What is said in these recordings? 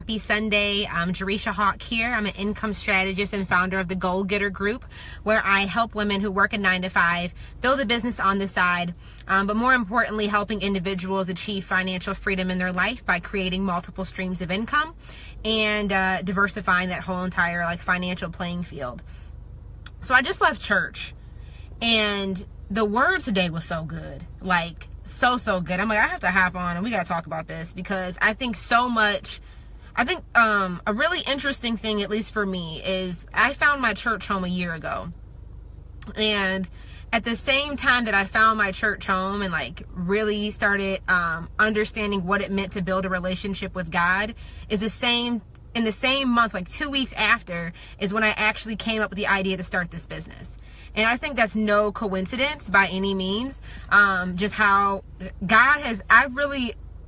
Happy Sunday. I'm Jerisha Hawk here. I'm an income strategist and founder of the Goal Getter Group, where I help women who work a 9-to-5 build a business on the side, but more importantly, helping individuals achieve financial freedom in their life by creating multiple streams of income and diversifying that whole entire financial playing field. So I just left church, and the word today was so good, so good. I'm like, I have to hop on and we got to talk about this, because I think so much. I think a really interesting thing, at least for me, is I found my church home a year ago. And at the same time that I found my church home and really started understanding what it meant to build a relationship with God, is in the same month, 2 weeks after, is when I actually came up with the idea to start this business. And I think that's no coincidence by any means. Just how God has,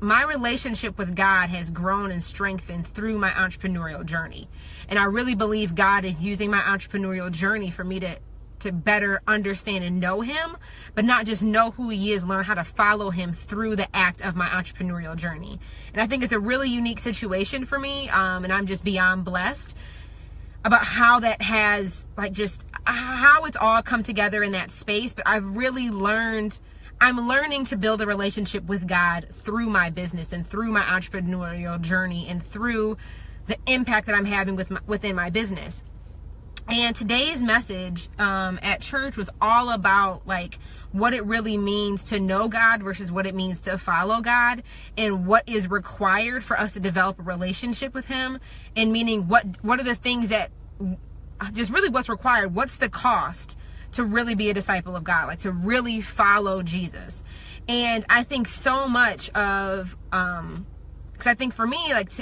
my relationship with God has grown and strengthened through my entrepreneurial journey. And I really believe God is using my entrepreneurial journey for me to better understand and know him, but not just know who he is, learn how to follow him through the act of my entrepreneurial journey. And I think it's a really unique situation for me, and I'm just beyond blessed about how that has, just how it's all come together in that space. But I've really I'm learning to build a relationship with God through my business and through my entrepreneurial journey and through the impact that I'm having within my business. And today's message at church was all about what it really means to know God versus what it means to follow God, and what is required for us to develop a relationship with him, and meaning what are the things that just really what's required, what's the cost to really be a disciple of God, to really follow Jesus. And I think so much of, because I think for me,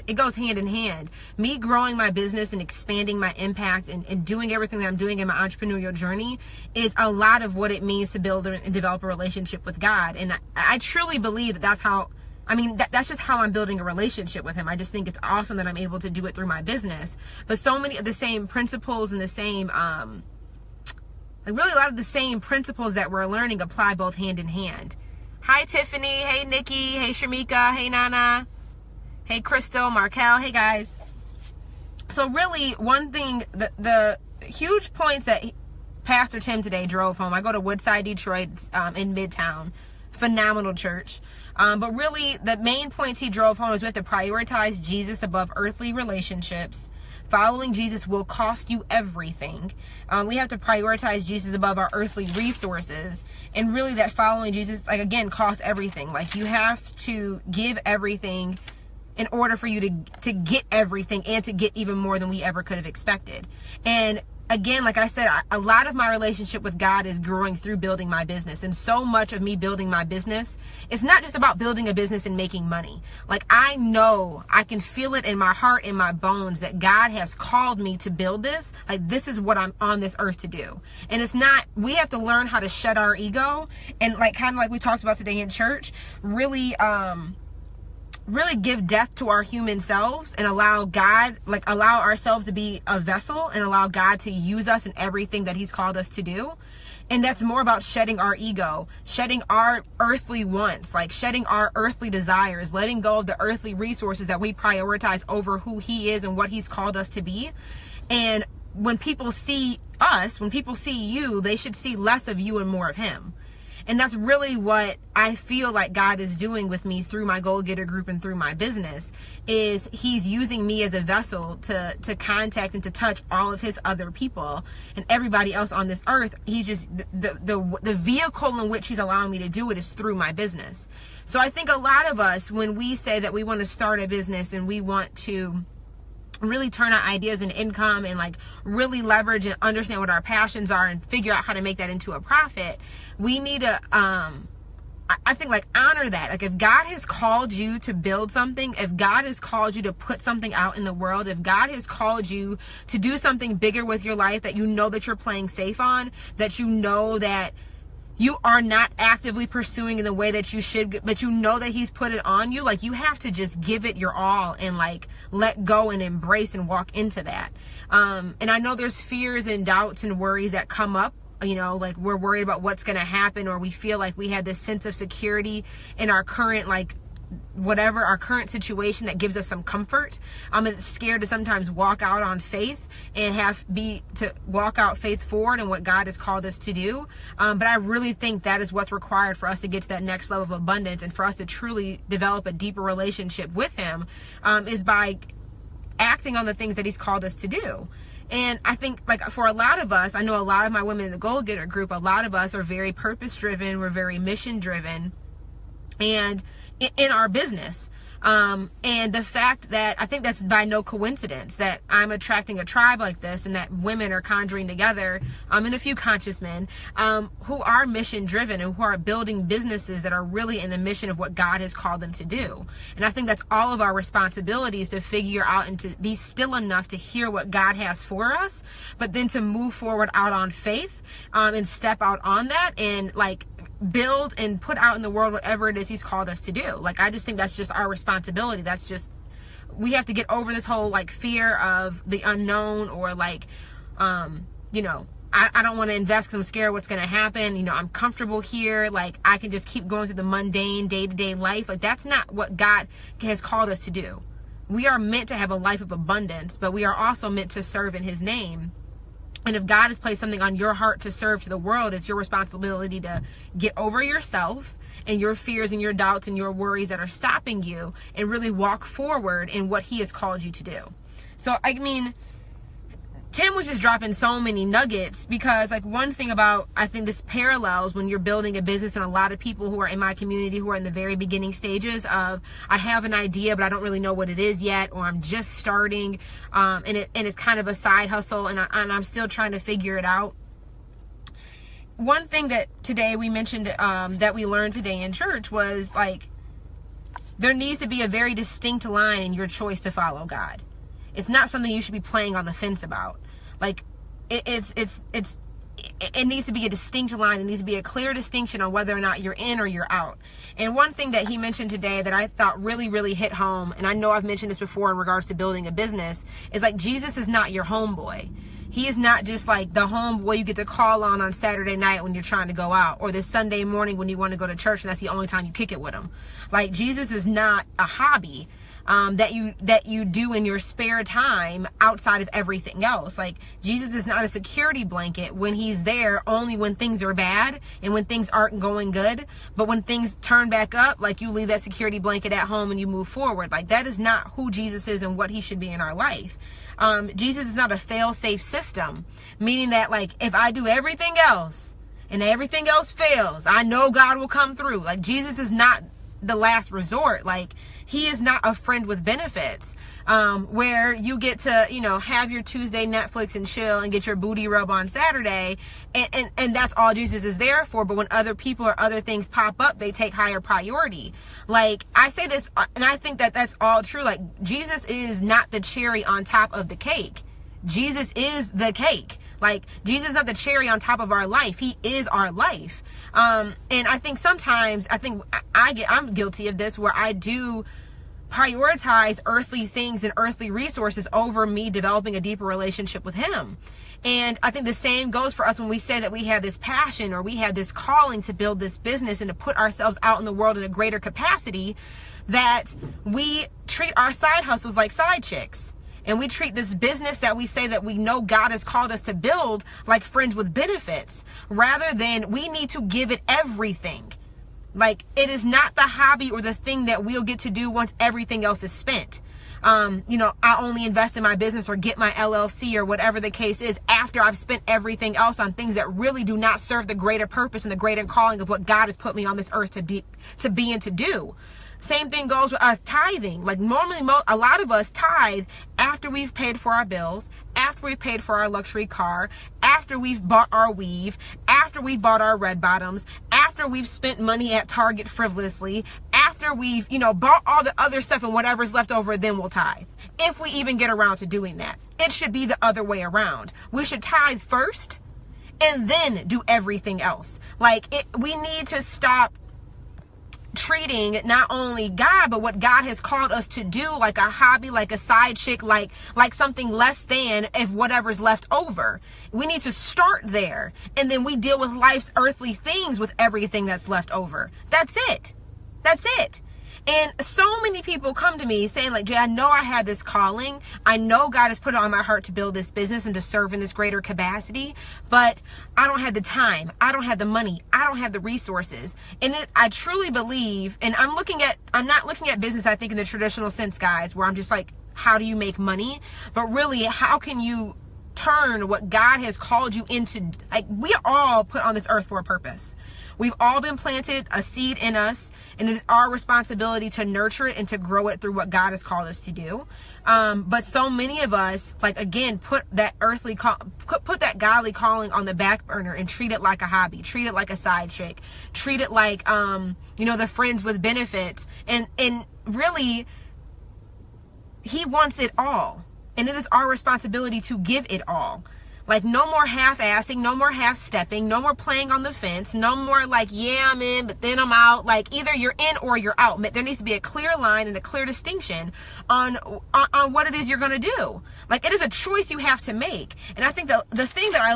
it goes hand in hand. Me growing my business and expanding my impact and doing everything that I'm doing in my entrepreneurial journey is a lot of what it means to build and develop a relationship with God. And I truly believe that's how, that's just how I'm building a relationship with him. I just think it's awesome that I'm able to do it through my business. But so many of the same principles and the same, really a lot of the same principles that we're learning apply both hand in hand. Hi, Tiffany. Hey, Nikki. Hey, Shamika. Hey, Nana. Hey, Crystal, Markel. Hey, guys. So really, one thing, the huge points that Pastor Tim today drove home. I go to Woodside, Detroit, in Midtown. Phenomenal church. But really, the main points he drove home is we have to prioritize Jesus above earthly relationships. Following Jesus will cost you everything. We have to prioritize Jesus above our earthly resources. And really, that following Jesus, again, costs everything. You have to give everything in order for you to get everything, and to get even more than we ever could have expected. And again, like I said, a lot of my relationship with God is growing through building my business. And so much of me building my business, it's not just about building a business and making money. I know, I can feel it in my heart, in my bones, that God has called me to build this. This is what I'm on this earth to do. And it's not, we have to learn how to shed our ego. And kind of like we talked about today in church, really give death to our human selves and allow God, allow ourselves to be a vessel and allow God to use us in everything that he's called us to do. And that's more about shedding our ego, shedding our earthly wants, shedding our earthly desires, letting go of the earthly resources that we prioritize over who he is and what he's called us to be. And when people see us, when people see you, they should see less of you and more of him. And that's really what I feel like God is doing with me through my Goal Getter Group and through my business, is he's using me as a vessel to contact and to touch all of his other people and everybody else on this earth. He's just, the vehicle in which he's allowing me to do it is through my business. So I think a lot of us, when we say that we want to start a business and we want to really turn our ideas into income and really leverage and understand what our passions are and figure out how to make that into a profit, we need to I think honor that. If God has called you to build something, if God has called you to put something out in the world, if God has called you to do something bigger with your life that you know that you're playing safe on, that you know that you are not actively pursuing in the way that you should, but you know that he's put it on you, you have to just give it your all and let go and embrace and walk into that. And I know there's fears and doubts and worries that come up, we're worried about what's going to happen, or we feel like we have this sense of security in our current whatever our current situation that gives us some comfort. It's scared to sometimes walk out on faith and to walk out faith forward in what God has called us to do. But I really think that is what's required for us to get to that next level of abundance, and for us to truly develop a deeper relationship with him, is by acting on the things that he's called us to do. And I think, like, for a lot of us, I know a lot of my women in the Goal Getter group, a lot of us are very purpose driven. We're very mission driven, and in our business. And the fact that I think that's by no coincidence that I'm attracting a tribe like this, and that women are conjuring together, and a few conscious men, who are mission driven and who are building businesses that are really in the mission of what God has called them to do. And I think that's all of our responsibilities, to figure out and to be still enough to hear what God has for us, but then to move forward out on faith, and step out on that, and like build and put out in the world whatever it is he's called us to do. Like, I just think that's just our responsibility. That's just, we have to get over this whole like fear of the unknown, or like, I don't want to invest because I'm scared what's going to happen. I'm comfortable here. Like, I can just keep going through the mundane day-to-day life. Like, that's not what God has called us to do. We are meant to have a life of abundance, but we are also meant to serve in his name. And if God has placed something on your heart to serve to the world, it's your responsibility to get over yourself and your fears and your doubts and your worries that are stopping you, and really walk forward in what he has called you to do. So, I mean, Tim was just dropping so many nuggets, because like, one thing about, I think this parallels when you're building a business, and a lot of people who are in my community who are in the very beginning stages of, I have an idea but I don't really know what it is yet, or I'm just starting, and it's kind of a side hustle, and I'm still trying to figure it out. One thing that today we mentioned, that we learned today in church, was like, there needs to be a very distinct line in your choice to follow God. It's not something you should be playing on the fence about. Like, it needs to be a distinct line. It needs to be a clear distinction on whether or not you're in or you're out. And one thing that he mentioned today that I thought really, really hit home, and I know I've mentioned this before in regards to building a business, is like, Jesus is not your homeboy. He is not just like the homeboy you get to call on Saturday night when you're trying to go out, or this Sunday morning when you want to go to church and that's the only time you kick it with him. Like, Jesus is not a hobby that you do in your spare time outside of everything else. Like, Jesus is not a security blanket when he's there only when things are bad and when things aren't going good. But when things turn back up, like, you leave that security blanket at home and you move forward. Like, that is not who Jesus is and what he should be in our life. Jesus is not a fail-safe system, meaning that, like, if I do everything else and everything else fails, I know God will come through. Like, Jesus is not the last resort. Like, he is not a friend with benefits, where you get to, have your Tuesday Netflix and chill and get your booty rub on Saturday. And that's all Jesus is there for. But when other people or other things pop up, they take higher priority. Like, I say this, and I think that that's all true. Like, Jesus is not the cherry on top of the cake. Jesus is the cake. Like, Jesus is not the cherry on top of our life. He is our life. And I think sometimes, I'm guilty of this, where I do prioritize earthly things and earthly resources over me developing a deeper relationship with him. And I think the same goes for us when we say that we have this passion, or we have this calling to build this business and to put ourselves out in the world in a greater capacity, that we treat our side hustles like side chicks. And we treat this business that we say that we know God has called us to build like friends with benefits, rather than we need to give it everything. Like, it is not the hobby or the thing that we'll get to do once everything else is spent. I only invest in my business or get my LLC or whatever the case is after I've spent everything else on things that really do not serve the greater purpose and the greater calling of what God has put me on this earth to be and to do. Same thing goes with us tithing. Like, normally, a lot of us tithe after we've paid for our bills, after we've paid for our luxury car, after we've bought our weave, after we've bought our red bottoms, after we've spent money at Target frivolously, after we've, bought all the other stuff, and whatever's left over, then we'll tithe. If we even get around to doing that. It should be the other way around. We should tithe first and then do everything else. Like, we need to stop treating not only God, but what God has called us to do like a hobby, like a side chick, like something less than if whatever's left over. We need to start there, and then we deal with life's earthly things with everything that's left over. That's it. And so many people come to me saying like, Jay, I know I had this calling. I know God has put it on my heart to build this business and to serve in this greater capacity, but I don't have the time. I don't have the money. I don't have the resources. And I truly believe, and I'm not looking at business, I think, in the traditional sense, guys, where I'm just like, how do you make money? But really, how can you turn what God has called you into? Like, we are all put on this earth for a purpose. We've all been planted a seed in us, and it is our responsibility to nurture it and to grow it through what God has called us to do. But so many of us, like, again, put that put that godly calling on the back burner and treat it like a hobby, treat it like a side chick, treat it like, the friends with benefits. And really, He wants it all. And it is our responsibility to give it all. Like, no more half-assing, no more half-stepping, no more playing on the fence, no more like, yeah, I'm in, but then I'm out. Like, either you're in or you're out. There needs to be a clear line and a clear distinction on what it is you're going to do. Like, it is a choice you have to make. And I think the thing that I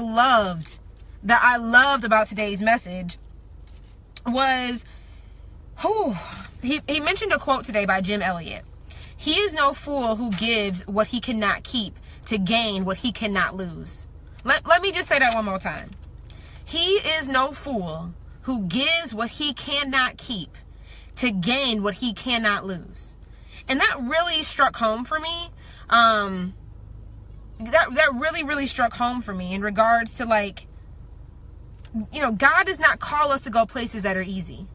loved about today's message was, he mentioned a quote today by Jim Elliott. He is no fool who gives what he cannot keep to gain what he cannot lose. Let me just say that one more time. He is no fool who gives what he cannot keep to gain what he cannot lose. And that really struck home for me. That really, really struck home for me in regards to, like, God does not call us to go places that are easy.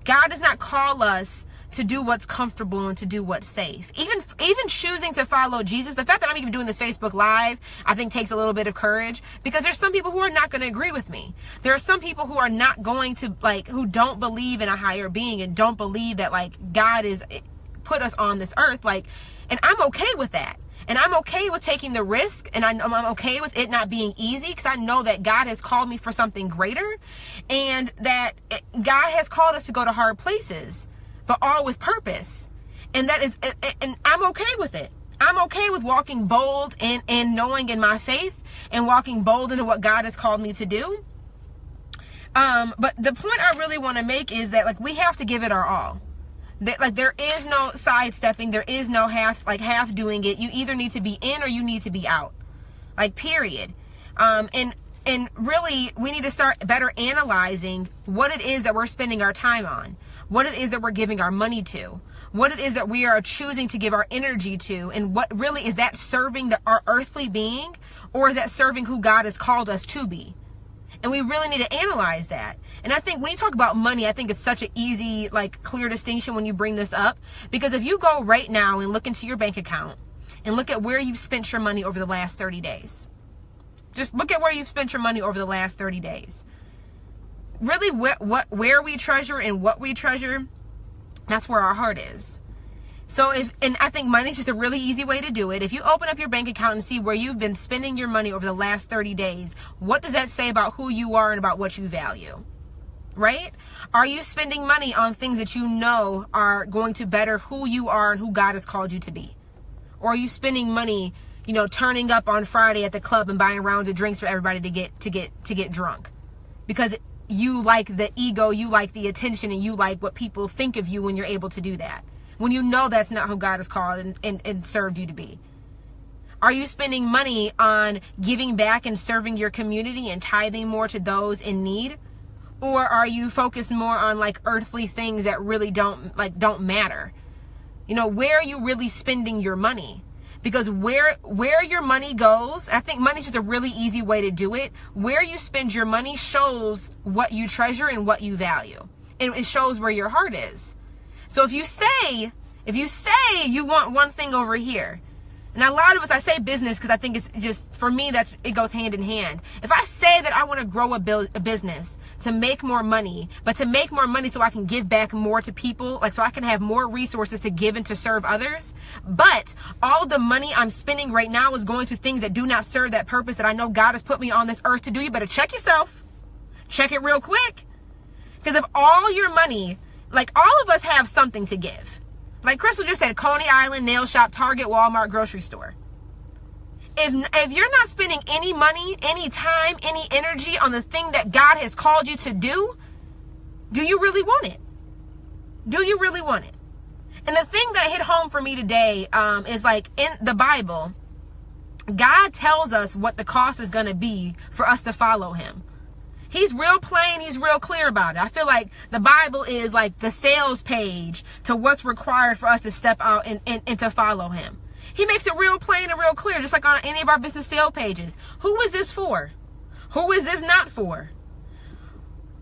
God does not call us to do what's comfortable and to do what's safe. Even choosing to follow Jesus, the fact that I'm even doing this Facebook Live, I think takes a little bit of courage, because there's some people who are not going to agree with me. There are some people who are not going to, like, who don't believe in a higher being and don't believe that, like, God is put us on this earth. Like, and I'm okay with that. And I'm okay with taking the risk, and I'm okay with it not being easy, because I know that God has called me for something greater, and that God has called us to go to hard places, but all with purpose. And that is, and I'm okay with it. I'm okay with walking bold and knowing in my faith and walking bold into what God has called me to do. But the point I really want to make is that, like, we have to give it our all. That, like, there is no sidestepping. There is no half doing it. You either need to be in or you need to be out. Like, period. And really, we need to start better analyzing what it is that we're spending our time on, what it is that we're giving our money to, what it is that we are choosing to give our energy to, and what really is that serving our earthly being, or is that serving who God has called us to be? And we really need to analyze that. And I think when you talk about money, I think it's such an easy, like, clear distinction when you bring this up, because if you go right now and look into your bank account and look at where you've spent your money over the last 30 days, just look at where you've spent your money over the last 30 days. Really, where we treasure and what we treasure, that's where our heart is. So and I think money is just a really easy way to do it. If you open up your bank account and see where you've been spending your money over the last 30 days, what does that say about who you are and about what you value? Right? Are you spending money on things that you know are going to better who you are and who God has called you to be? Or are you spending money, turning up on Friday at the club and buying rounds of drinks for everybody to get drunk? Because you like the ego, you like the attention, and you like what people think of you when you're able to do that, when you know that's not who God has called and served you to be. Are you spending money on giving back and serving your community and tithing more to those in need? Or are you focused more on, like, earthly things that really don't matter? Where are you really spending your money? Because where your money goes, I think money is just a really easy way to do it. Where you spend your money shows what you treasure and what you value. And it shows where your heart is. So if you say you want one thing over here, and a lot of us, I say business because I think it's just, for me, it goes hand in hand. If I say that I want to grow a business to make more money, but to make more money so I can give back more to people, like, so I can have more resources to give and to serve others, but all the money I'm spending right now is going to things that do not serve that purpose that I know God has put me on this earth to do, you better check yourself. Check it real quick. Because if all your money, like, all of us have something to give. Like Crystal just said, Coney Island, nail shop, Target, Walmart, grocery store. If you're not spending any money, any time, any energy on the thing that God has called you to do you really want it? Do you really want it? And the thing that hit home for me today is like in the Bible, God tells us what the cost is going to be for us to follow him. He's real plain. He's real clear about it. I feel like the Bible is like the sales page to what's required for us to step out and to follow him. He makes it real plain and real clear, just like on any of our business sale pages. Who is this for? Who is this not for?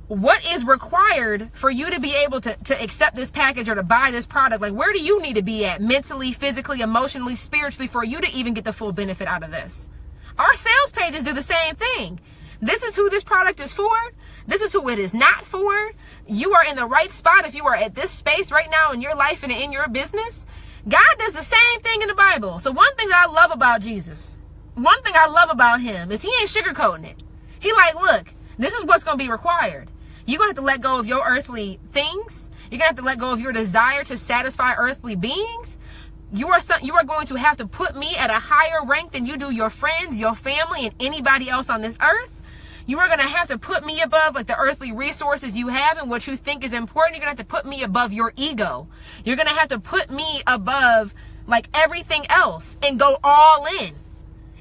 What is required for you to be able to accept this package or to buy this product? Like, where do you need to be at mentally, physically, emotionally, spiritually for you to even get the full benefit out of this? Our sales pages do the same thing. This is who this product is for. This is who it is not for. You are in the right spot if you are at this space right now in your life and in your business. God does the same thing in the Bible. So one thing that I love about Jesus, one thing I love about him is he ain't sugarcoating it. He like, look, this is what's going to be required. You're going to have to let go of your earthly things. You're going to have to let go of your desire to satisfy earthly beings. You are going to have to put me at a higher rank than you do your friends, your family, and anybody else on this earth. You are going to have to put me above like the earthly resources you have and what you think is important. You're going to have to put me above your ego. You're going to have to put me above like everything else and go all in.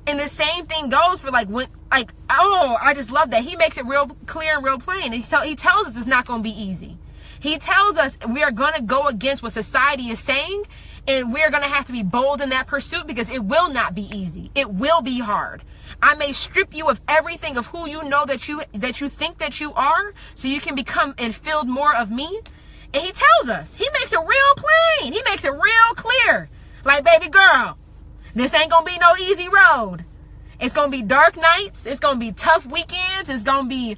And the same thing goes for like when, like, oh, I just love that. He makes it real clear and real plain. He tells us it's not going to be easy. He tells us we are going to go against what society is saying, and we're going to have to be bold in that pursuit because it will not be easy. It will be hard. I may strip you of everything of who you know that you think that you are so you can become and filled more of me. And he tells us, he makes it real plain. He makes it real clear. Like, baby girl, this ain't going to be no easy road. It's going to be dark nights. It's going to be tough weekends. It's going to be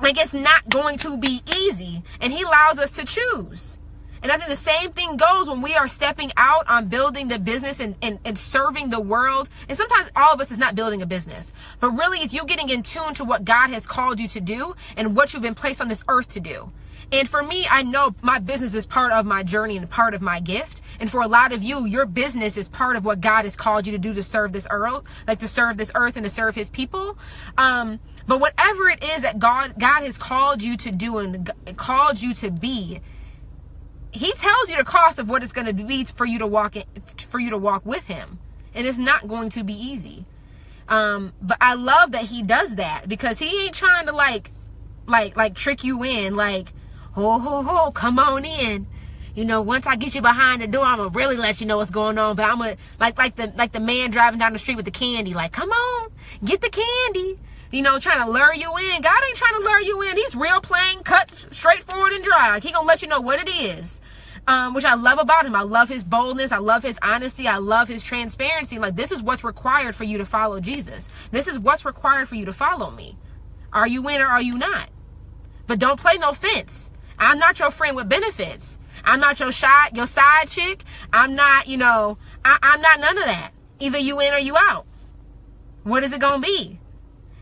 like, it's not going to be easy. And he allows us to choose. And I think the same thing goes when we are stepping out on building the business and serving the world. And sometimes all of us is not building a business, but really it's you getting in tune to what God has called you to do and what you've been placed on this earth to do. And for me, I know my business is part of my journey and part of my gift. And for a lot of you, your business is part of what God has called you to do to serve this earth, like to serve this earth and to serve his people. But whatever it is that God has called you to do and called you to be, he tells you the cost of what it's going to be for you to walk with him. And it's not going to be easy. But I love that he does that because he ain't trying to like trick you in like, ho, come on in. You know, once I get you behind the door, I'm going to really let you know what's going on. But I'm going to, like the man driving down the street with the candy. Like, come on, get the candy. You know, trying to lure you in. God ain't trying to lure you in. He's real plain, cut, straightforward, and dry. Like, he going to let you know what it is. Which I love about him. I love his boldness. I love his honesty. I love his transparency. Like, this is what's required for you to follow Jesus. This is what's required for you to follow me. Are you in or are you not? But don't play no fence. I'm not your friend with benefits. I'm not your side chick. I'm not, I'm not none of that. Either you in or you out. What is it going to be?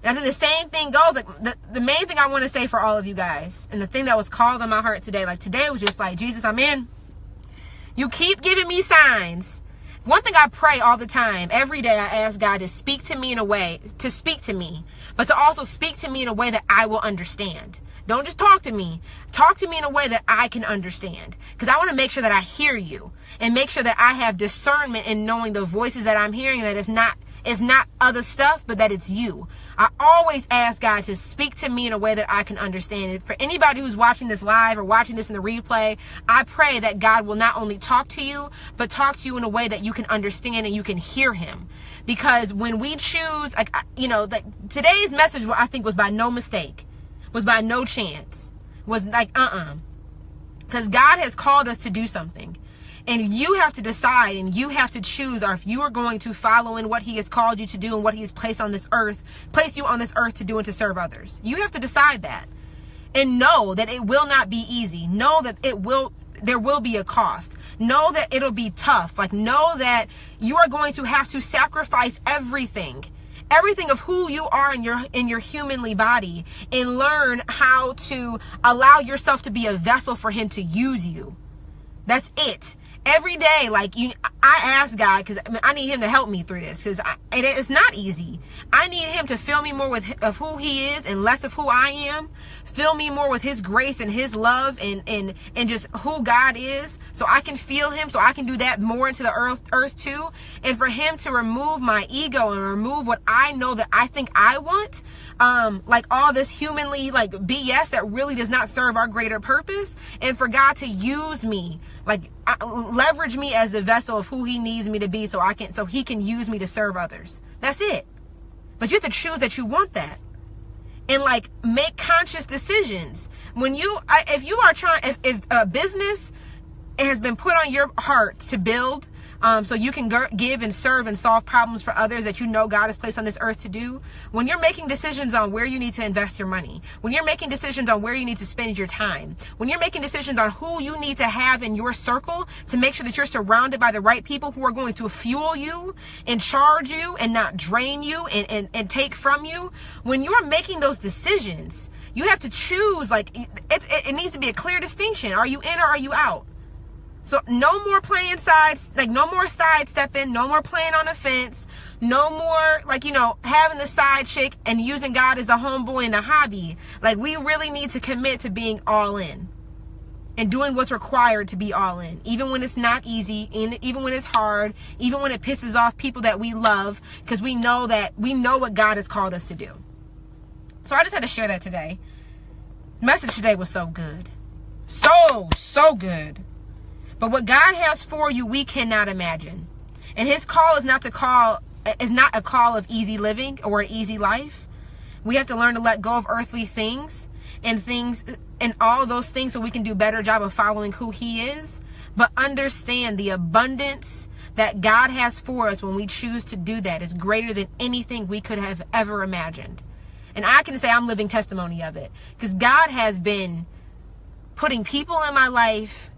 And I think the same thing goes, like the main thing I want to say for all of you guys, and the thing that was called on my heart today, like today was just like, Jesus, I'm in. You keep giving me signs. One thing I pray all the time, every day I ask God to speak to me in a way, to speak to me, but to also speak to me in a way that I will understand. Don't just talk to me. Talk to me in a way that I can understand. Because I want to make sure that I hear you and make sure that I have discernment in knowing the voices that I'm hearing, that it's not other stuff, but that it's you. I always ask God to speak to me in a way that I can understand it. For anybody who's watching this live or watching this in the replay, I pray that God will not only talk to you, but talk to you in a way that you can understand and you can hear him. Because when we choose, today's message, I think, was by no mistake, was by no chance, was like, because God has called us to do something. And you have to decide and you have to choose, or if you are going to follow in what he has called you to do and what he has placed you on this earth to do and to serve others. You have to decide that. And know that it will not be easy. Know that there will be a cost. Know that it'll be tough. Like, know that you are going to have to sacrifice everything of who you are in your humanly body, and learn how to allow yourself to be a vessel for him to use you. That's it. every day, like, I ask God, because I need him to help me through this, because it's not easy. I need him to fill me more of who he is and less of who I am. Fill me more with his grace and his love and just who God is, so I can feel him, so I can do that more into the earth too. And for him to remove my ego and remove what I know that I think I want, like all this humanly like BS that really does not serve our greater purpose, and for God to use me, like leverage me as the vessel of who he needs me to be, so he can use me to serve others. That's it. But you have to choose that you want that, and like make conscious decisions. When if a business has been put on your heart to build, so you can give and serve and solve problems for others that you know God has placed on this earth to do, when you're making decisions on where you need to invest your money, when you're making decisions on where you need to spend your time, when you're making decisions on who you need to have in your circle to make sure that you're surrounded by the right people who are going to fuel you and charge you and not drain you and take from you, when you're making those decisions, you have to choose. Like it needs to be a clear distinction. Are you in or are you out? So no more playing sides, like no more sidestepping, no more playing on the fence, no more like, having the side chick and using God as a homeboy and a hobby. Like we really need to commit to being all in and doing what's required to be all in, even when it's not easy, even when it's hard, even when it pisses off people that we love, because we know what God has called us to do. So I just had to share that today. The message today was so good. So good. But what God has for you, we cannot imagine. And his call is not a call of easy living or an easy life. We have to learn to let go of earthly things and all of those things so we can do a better job of following who he is. But understand the abundance that God has for us when we choose to do that is greater than anything we could have ever imagined. And I can say I'm living testimony of it, because God has been putting people in my life,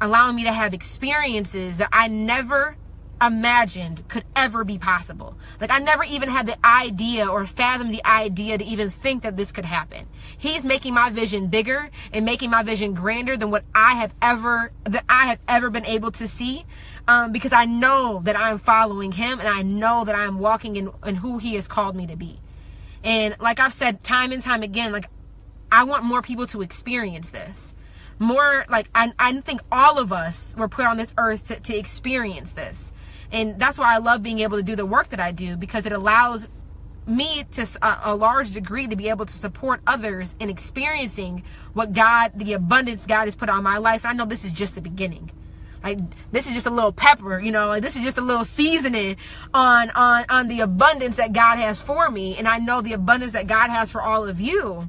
allowing me to have experiences that I never imagined could ever be possible. Like I never even had the idea or fathomed the idea to even think that this could happen. He's making my vision bigger and making my vision grander than what I have ever been able to see, because I know that I'm following him, and I know that I'm walking in who he has called me to be. And like I've said time and time again, like I want more people to experience this. More like I think all of us were put on this earth to experience this. And that's why I love being able to do the work that I do, because it allows me to a large degree to be able to support others in experiencing the abundance God has put on my life. And I know this is just the beginning. Like this is just a little pepper, like this is just a little seasoning on the abundance that God has for me. And I know the abundance that God has for all of you.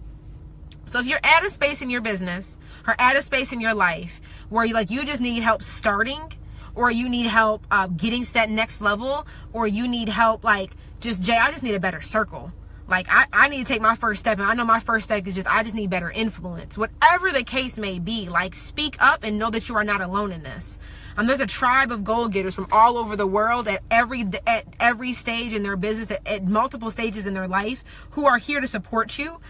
So if you're at a space in your business or at a space in your life where you just need help starting, or you need help getting to that next level, or you need help I just need a better circle. Like I need to take my first step, and I know my first step is I just need better influence. Whatever the case may be, speak up and know that you are not alone in this. There's a tribe of goal getters from all over the world at every stage in their business, at multiple stages in their life, who are here to support you,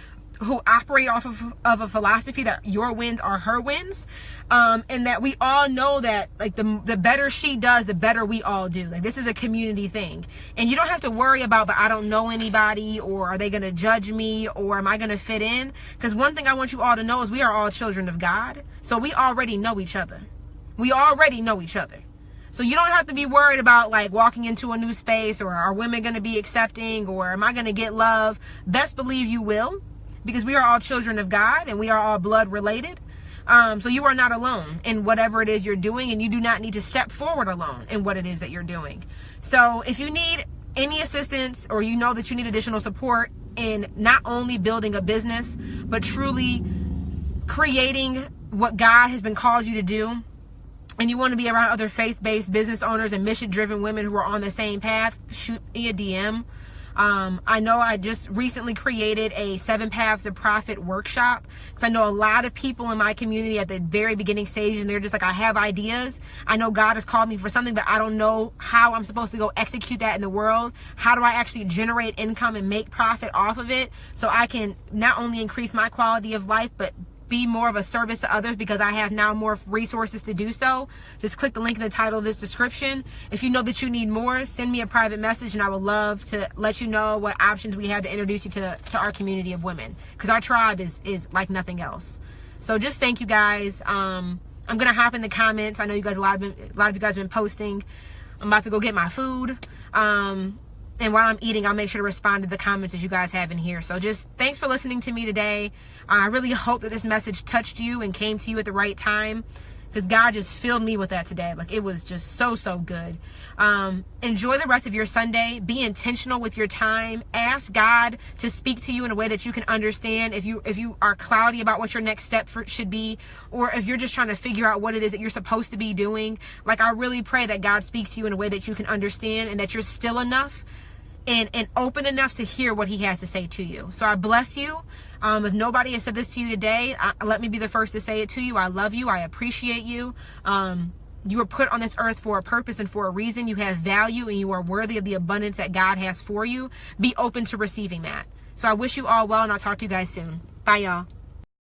who operate off of a philosophy that your wins are her wins, and that we all know that the better she does, the better we all do. This is a community thing, and you don't have to worry about, but I don't know anybody, or are they going to judge me, or am I going to fit in? Because one thing I want you all to know is we are all children of God, so we already know each other. So you don't have to be worried about walking into a new space, or are women going to be accepting, or am I going to get love? Best believe you will, because we are all children of God and we are all blood related. So you are not alone in whatever it is you're doing, and you do not need to step forward alone in what it is that you're doing. So if you need any assistance, or you know that you need additional support in not only building a business, but truly creating what God has been called you to do, and you want to be around other faith-based business owners and mission-driven women who are on the same path, shoot me a DM. I know I just recently created a 7 Paths to Profit workshop, because I know a lot of people in my community at the very beginning stage, and they're just I have ideas. I know God has called me for something, but I don't know how I'm supposed to go execute that in the world. How do I actually generate income and make profit off of it, so I can not only increase my quality of life, but be more of a service to others because I have now more resources to do so, just click the link in the title of this description. If you know that you need more, send me a private message and I would love to let you know what options we have to introduce you to our community of women, because our tribe is like nothing else. So just thank you guys. I'm gonna hop in the comments. I know you guys, a lot of you guys have been posting. I'm about to go get my food. And while I'm eating, I'll make sure to respond to the comments that you guys have in here. So just thanks for listening to me today. I really hope that this message touched you and came to you at the right time, because God just filled me with that today. Like, it was just so good. Enjoy the rest of your Sunday. Be intentional with your time. Ask God to speak to you in a way that you can understand. If you are cloudy about what your next step should be, or if you're just trying to figure out what it is that you're supposed to be doing, like, I really pray that God speaks to you in a way that you can understand, and that you're still enough and open enough to hear what he has to say to you. So I bless you. If nobody has said this to you today, let me be the first to say it to you. I love you. I appreciate you. You were put on this earth for a purpose and for a reason. You have value and you are worthy of the abundance that God has for you. Be open to receiving that. So I wish you all well, and I'll talk to you guys soon. Bye, y'all.